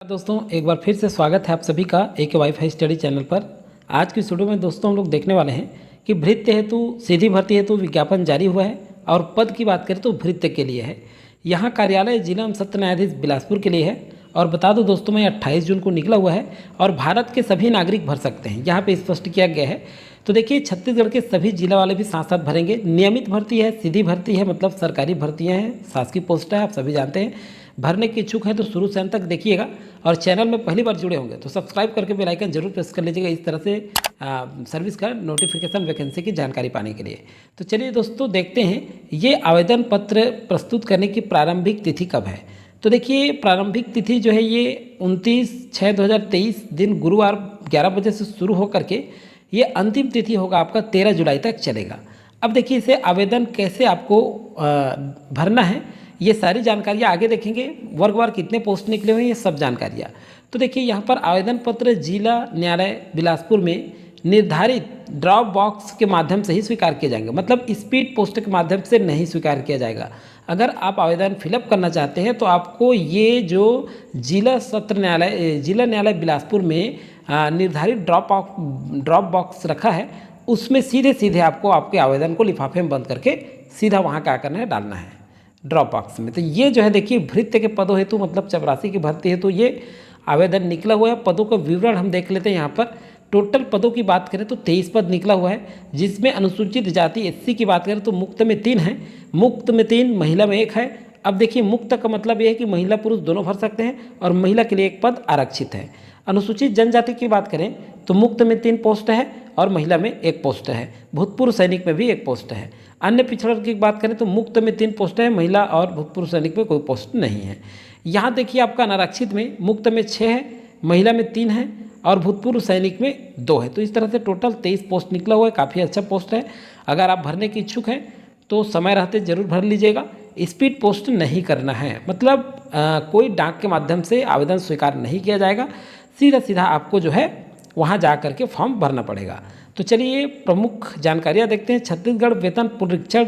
दोस्तों एक बार फिर से स्वागत है आप सभी का एक वाईफाई स्टडी चैनल पर। आज की इस वीडियो में दोस्तों हम लोग देखने वाले हैं कि भृत्य हेतु सीधी भर्ती हेतु विज्ञापन जारी हुआ है और पद की बात करें तो भृत्य के लिए है। यहाँ कार्यालय जिला एवं सत्र न्यायाधीश बिलासपुर के लिए है और बता दो दोस्तों मैं 28 जून को निकला हुआ है और भारत के सभी नागरिक भर सकते हैं, यहाँ पे स्पष्ट किया गया है। तो देखिए छत्तीसगढ़ के सभी जिला वाले भी साथ साथ भरेंगे। नियमित भर्ती है, सीधी भर्ती है, मतलब सरकारी भर्तियाँ हैं, शासकीय पोस्ट है, आप सभी जानते हैं। भरने के इच्छुक हैं तो शुरू से अंत तक देखिएगा और चैनल में पहली बार जुड़े होंगे तो सब्सक्राइब करके बेल आइकन जरूर प्रेस कर लीजिएगा इस तरह से सर्विस का नोटिफिकेशन वैकेंसी की जानकारी पाने के लिए। तो चलिए दोस्तों देखते हैं ये आवेदन पत्र प्रस्तुत करने की प्रारंभिक तिथि कब है। तो देखिए प्रारंभिक तिथि जो है ये 29/6/2023 दिन गुरुवार 11 बजे से शुरू होकर के ये अंतिम तिथि होगा आपका 13 जुलाई तक चलेगा। अब देखिए इसे आवेदन कैसे आपको भरना है ये सारी जानकारियाँ आगे देखेंगे। वर्गवार कितने पोस्ट निकले हुए हैं ये सब जानकारियाँ। तो देखिए यहाँ पर आवेदन पत्र जिला न्यायालय बिलासपुर में निर्धारित ड्रॉप बॉक्स के माध्यम से ही स्वीकार किए जाएंगे, मतलब स्पीड पोस्ट के माध्यम से नहीं स्वीकार किया जाएगा। अगर आप आवेदन फिलअप करना चाहते हैं तो आपको ये जो जिला न्यायालय बिलासपुर में निर्धारित ड्रॉप बॉक्स रखा है उसमें सीधे सीधे आपको आपके आवेदन को लिफाफे में बंद करके सीधा वहाँ क्या करना है, डालना है ड्रॉप बॉक्स में। तो ये जो है देखिए भृत्य के पदों हेतु मतलब चपरासी की भर्ती हेतु ये आवेदन निकला हुआ है। पदों का विवरण हम देख लेते हैं। यहाँ पर टोटल पदों की बात करें तो 23 पद निकला हुआ है, जिसमें अनुसूचित जाति SC की बात करें तो मुक्त में 3 है, मुक्त में 3, महिला में 1 है। अब देखिए मुक्त का मतलब ये है कि महिला पुरुष दोनों भर सकते हैं और महिला के लिए 1 पद आरक्षित है। अनुसूचित जनजाति की बात करें तो मुक्त में 3 पोस्ट है और महिला में 1 पोस्ट है। भूतपूर्व सैनिक में भी 1 पोस्ट है। अन्य पिछड़ा वर्ग की बात करें तो मुक्त में 3 पोस्ट है, महिला और भूतपूर्व सैनिक में कोई पोस्ट नहीं है। यहाँ देखिए आपका अनारक्षित में मुक्त में 6 है, महिला में 3 है और भूतपूर्व सैनिक में 2 है। तो इस तरह से टोटल 23 पोस्ट निकला हुआ है, काफ़ी अच्छा पोस्ट है। अगर आप भरने के इच्छुक हैं तो समय रहते जरूर भर लीजिएगा। स्पीड पोस्ट नहीं करना है, मतलब कोई डाक के माध्यम से आवेदन स्वीकार नहीं किया जाएगा, सीधा सीधा आपको जो है वहाँ जा करके फॉर्म भरना पड़ेगा। तो चलिए प्रमुख जानकारियाँ देखते हैं। छत्तीसगढ़ वेतन पुनरीक्षण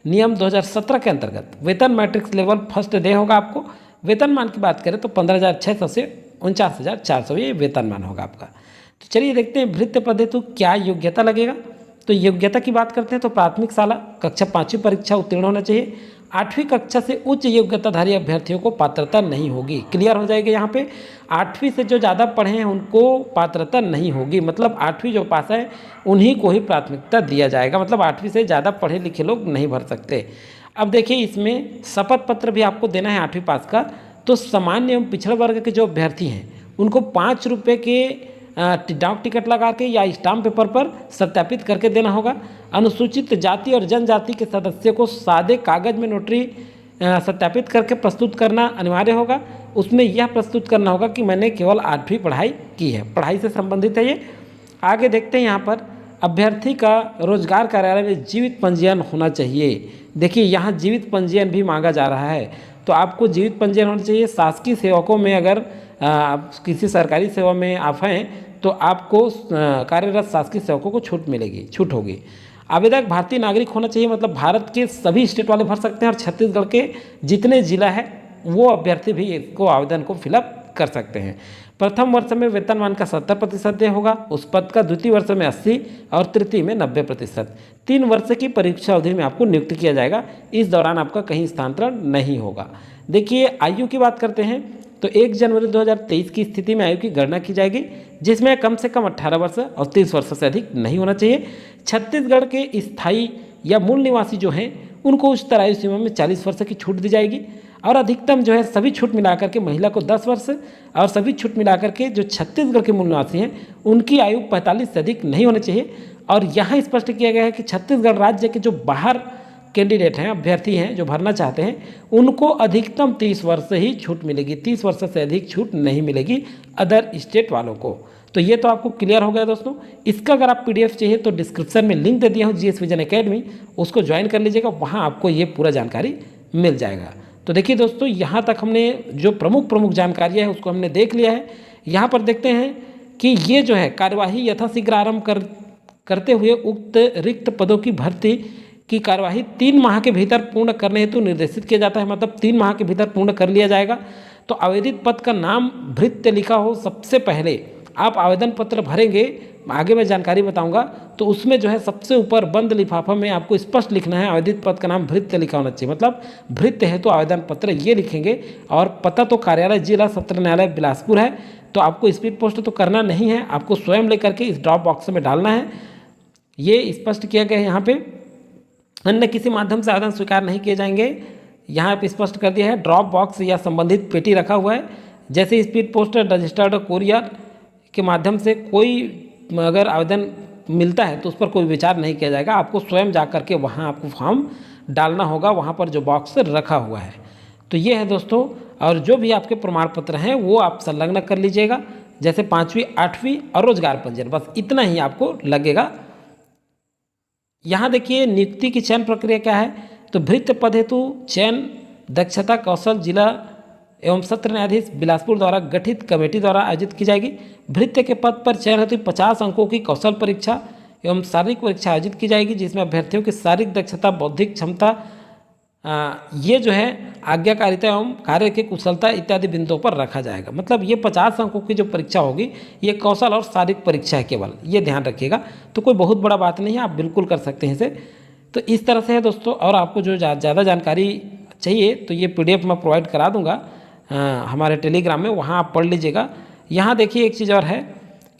नियम 2017 के अंतर्गत वेतन मैट्रिक्स लेवल फर्स्ट डे होगा आपको। वेतनमान की बात करें तो 15,600 से 49,400 ये वेतनमान होगा आपका। तो चलिए देखते हैं भृत्य पद हेतु क्या योग्यता लगेगा। तो योग्यता की बात करते हैं तो प्राथमिक शाला कक्षा 5वीं परीक्षा उत्तीर्ण होना चाहिए। 8वीं कक्षा से उच्च योग्यताधारी अभ्यर्थियों को पात्रता नहीं होगी। क्लियर हो जाएगा यहाँ पे 8वीं से जो ज़्यादा पढ़े हैं उनको पात्रता नहीं होगी, मतलब 8वीं जो पास है उन्हीं को ही प्राथमिकता दिया जाएगा, मतलब 8वीं से ज़्यादा पढ़े लिखे लोग नहीं भर सकते। अब देखिए इसमें शपथ पत्र भी आपको देना है 8वीं पास का। तो सामान्य एवं पिछड़ा वर्ग के जो अभ्यर्थी हैं उनको 5 रुपये के डाक टिकट लगा के या स्टाम्प पेपर पर सत्यापित करके देना होगा। अनुसूचित जाति और जनजाति के सदस्य को सादे कागज में नोटरी सत्यापित करके प्रस्तुत करना अनिवार्य होगा। उसमें यह प्रस्तुत करना होगा कि मैंने केवल 8वीं पढ़ाई की है, पढ़ाई से संबंधित है ये। आगे देखते हैं यहाँ पर अभ्यर्थी का रोजगार कार्यालय में जीवित पंजीयन होना चाहिए। देखिए यहाँ जीवित पंजीयन भी मांगा जा रहा है, तो आपको जीवित पंजीयन होना चाहिए। शासकीय सेवकों में अगर आप किसी सरकारी सेवा में आप हैं तो आपको कार्यरत शासकीय सेवकों को छूट होगी। आवेदक भारतीय नागरिक होना चाहिए, मतलब भारत के सभी स्टेट वाले भर सकते हैं और छत्तीसगढ़ के जितने जिला है वो अभ्यर्थी भी इसको आवेदन को फिलअप कर सकते हैं। प्रथम वर्ष में वेतनमान का 70% होगा, उस पद का द्वितीय वर्ष में 80 और तृतीय में 90%। 3 वर्ष की परीक्षा अवधि में आपको नियुक्त किया जाएगा। इस दौरान आपका कहीं स्थानांतरण नहीं होगा। देखिए आयु की बात करते हैं तो 1 जनवरी 2023 की स्थिति में आयु की गणना की जाएगी, जिसमें कम से कम 18 वर्ष और 30 वर्ष से अधिक नहीं होना चाहिए। छत्तीसगढ़ के स्थायी या मूल निवासी जो हैं उनको उच्चतर आयु सीमा में 40 वर्ष की छूट दी जाएगी और अधिकतम जो है सभी छूट मिलाकर के महिला को 10 वर्ष और सभी छूट मिलाकर के जो छत्तीसगढ़ के मूल निवासी हैं उनकी आयु 45 से अधिक नहीं होनी चाहिए। और यहाँ स्पष्ट किया गया है कि छत्तीसगढ़ राज्य के जो बाहर कैंडिडेट हैं, अभ्यर्थी हैं जो भरना चाहते हैं, उनको अधिकतम 30 वर्ष ही छूट मिलेगी, 30 वर्ष से अधिक छूट नहीं मिलेगी अदर स्टेट वालों को। तो ये तो आपको क्लियर हो गया दोस्तों। इसका अगर आप PDF चाहिए तो डिस्क्रिप्शन में लिंक दे दिया हूँ GS विजन अकेडमी, उसको ज्वाइन कर लीजिएगा, वहाँ आपको ये पूरा जानकारी मिल जाएगा। तो देखिए दोस्तों यहाँ तक हमने जो प्रमुख जानकारियाँ हैं उसको हमने देख लिया है। यहाँ पर देखते हैं कि ये जो है कार्यवाही यथाशीघ्र आरंभ करते हुए उक्त रिक्त पदों की भर्ती की कार्यवाही 3 माह के भीतर पूर्ण करने हेतु निर्देशित किया जाता है, मतलब 3 माह के भीतर पूर्ण कर लिया जाएगा। तो आवेदित पद का नाम भृत्य लिखा हो सबसे पहले आप आवेदन पत्र भरेंगे, आगे मैं जानकारी बताऊंगा, तो उसमें जो है सबसे ऊपर बंद लिफाफा में आपको स्पष्ट लिखना है आवेदित पद का नाम भृत्य लिखा होना चाहिए, मतलब भृत्य है तो आवेदन पत्र ये लिखेंगे। और पता तो कार्यालय जिला सत्र न्यायालय बिलासपुर है, तो आपको स्पीड पोस्ट तो करना नहीं है, आपको स्वयं लेकर के इस ड्रॉप बॉक्स में डालना है। ये स्पष्ट किया गया है यहाँ पे, अन्य किसी माध्यम से आवेदन स्वीकार नहीं किए जाएंगे, यहाँ पे स्पष्ट कर दिया है। ड्रॉप बॉक्स या संबंधित पेटी रखा हुआ है, जैसे स्पीड पोस्ट रजिस्टर्ड कोरियर के माध्यम से कोई अगर आवेदन मिलता है तो उस पर कोई विचार नहीं किया जाएगा, आपको स्वयं जा कर के वहाँ आपको फॉर्म डालना होगा, वहाँ पर जो बॉक्स रखा हुआ है। तो ये है दोस्तों, और जो भी आपके प्रमाण पत्र हैं वो आप संलग्न कर लीजिएगा, जैसे 5वीं 8वीं और रोजगार पंजीयन, बस इतना ही आपको लगेगा। यहाँ देखिए नियुक्ति की चयन प्रक्रिया क्या है, तो भृत्य पद हेतु चयन दक्षता कौशल जिला एवं सत्र न्यायाधीश बिलासपुर द्वारा गठित कमेटी द्वारा आयोजित की जाएगी। भृत्य के पद पर चयन हेतु 50 अंकों की कौशल परीक्षा एवं शारीरिक परीक्षा आयोजित की जाएगी, जिसमें अभ्यर्थियों की शारीरिक दक्षता, बौद्धिक क्षमता, ये जो है आज्ञाकारिता एवं कार्य की कुशलता इत्यादि बिंदुओं पर रखा जाएगा। मतलब ये 50 अंकों की जो परीक्षा होगी ये कौशल और शारीरिक परीक्षा है केवल, ये ध्यान रखिएगा। तो कोई बहुत बड़ा बात नहीं है, आप बिल्कुल कर सकते हैं इसे। तो इस तरह से है दोस्तों, और आपको जो ज़्यादा जानकारी चाहिए तो ये PDF मैं प्रोवाइड करा दूँगा हमारे टेलीग्राम में, वहाँ आप पढ़ लीजिएगा। यहाँ देखिए एक चीज़ और है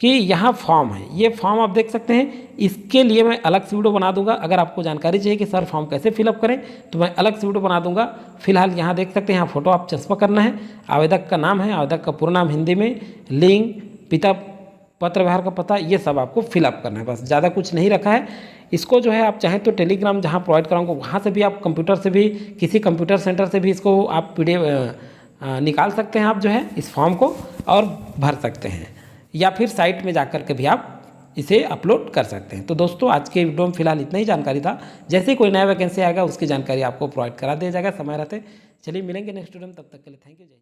कि यहाँ फॉर्म है, ये फॉर्म आप देख सकते हैं, इसके लिए मैं अलग से वीडियो बना दूंगा। अगर आपको जानकारी चाहिए कि सर फॉर्म कैसे फिलअप करें तो मैं अलग से वीडियो बना दूंगा। फिलहाल यहाँ देख सकते हैं, यहाँ फोटो आप चस्पा करना है, आवेदक का नाम है, आवेदक का पूरा नाम हिंदी में, लिंग, पिता, पत्र व्यवहार का पता, ये सब आपको फिलअप करना है, बस ज़्यादा कुछ नहीं रखा है। इसको जो है आप चाहें तो टेलीग्राम जहाँ प्रोवाइड कराऊंगा वहाँ से भी आप कंप्यूटर से भी, किसी कंप्यूटर सेंटर से भी इसको आप PDF निकाल सकते हैं, आप जो है इस फॉर्म को और भर सकते हैं, या फिर साइट में जाकर के भी आप इसे अपलोड कर सकते हैं। तो दोस्तों आज के वीडियो में फिलहाल इतना ही जानकारी था, जैसे ही कोई नया वैकेंसी आएगा उसकी जानकारी आपको प्रोवाइड करा दिया जाएगा समय रहते। चलिए मिलेंगे नेक्स्ट वीडियो में, तब तक के लिए थैंक यू, जय हिंद।